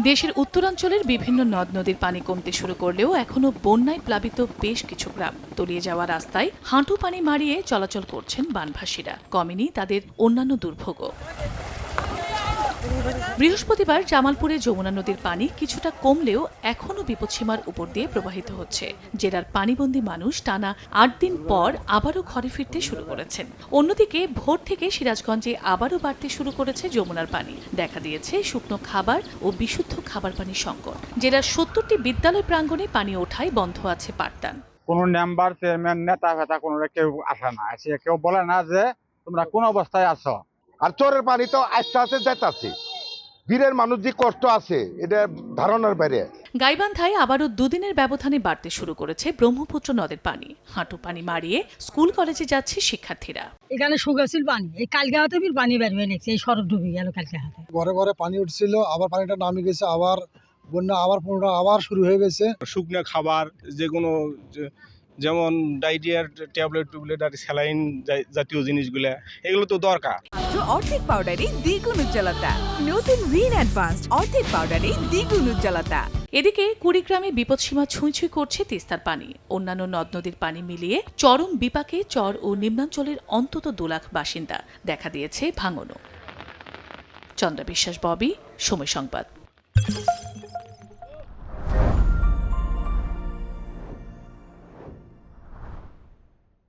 দেশের উত্তরাঞ্চলের বিভিন্ন নদ নদীর পানি কমতে শুরু করলেও এখনো বন্যায় প্লাবিত বেশ কিছু গ্রাম। তলিয়ে যাওয়া রাস্তায় হাঁটু পানি মারিয়ে চলাচল করছেন বানভাসীরা। কমেনি তাদের অন্যান্য দুর্ভোগও। বৃহস্পতিবার জামালপুরে যমুনা নদীর পানি কিছুটা কমলেও এখনও বিপদসীমার উপর দিয়ে প্রবাহিত হচ্ছে। জেলার পানিবন্দী মানুষ টানা ৮ দিন পর আবারও ঘরে ফিরতে শুরু করেছেন। অন্যদিকে ভোর থেকে সিরাজগঞ্জে আবারও বাড়তে শুরু করেছে যমুনার পানি। দেখা দিয়েছে শুকনো খাবার ও বিশুদ্ধ খাবার পানির সংকট। জেলার ৭০টি বিদ্যালয় প্রাঙ্গণে পানি ওঠায় বন্ধ আছে পাঠদান। কোন মেম্বার চেয়ারম্যান নেতা ফেতা কোনো কেউ আসে না, এসে কেউ বলে না যে তোমরা কোন অবস্থায় আছো। আর চোরের পানি তো আস্তে আস্তে যাইতাছে, বীরের মানুষ যে কষ্ট আছে এটা ধারণার বাইরে। গাইবান্ধায় আবারও দুদিনের ব্যবধানে বাড়তে শুরু করেছে ব্রহ্মপুত্র নদের পানি। হাঁটু পানি মারিয়ে স্কুল কলেজে যাচ্ছে শিক্ষার্থীরা। এখানে শুকাছিল পানি, এই কালকে হাতে পানি বের হয়ে গেছে, এই সড়ক ডুবে গেল কালকে হাতে। ঘরে ঘরে পানি উঠছিল, আবার পানিটা নামে গেছে, আবার বন্যা আবার পুনরায় আবার শুরু হয়ে গেছে। শুকনো খাবার যে কোনো যেমন ডায়রিয়ার ট্যাবলেট আর স্যালাইন জাতীয় জিনিসগুলো এগুলো তো দরকার। অর্ধেক পাউডারে দ্বিগুণ উজ্জ্বলতা। নতুন রিন অ্যাডভান্সড অর্ধেক পাউডারে দ্বিগুণ উজ্জ্বলতা। এদিকে কুড়িগ্রামে বিপদসীমা ছুঁই ছুঁই করছে তিস্তার পানি। অন্যান্য নদ নদীর পানি মিলিয়ে চরম বিপাকে চর ও নিম্নাঞ্চলের অন্তত ২ লাখ বাসিন্দা। দেখা দিয়েছে ভাঙনও। চন্দ্রা বিশ্বাস, ববি, সময় সংবাদ।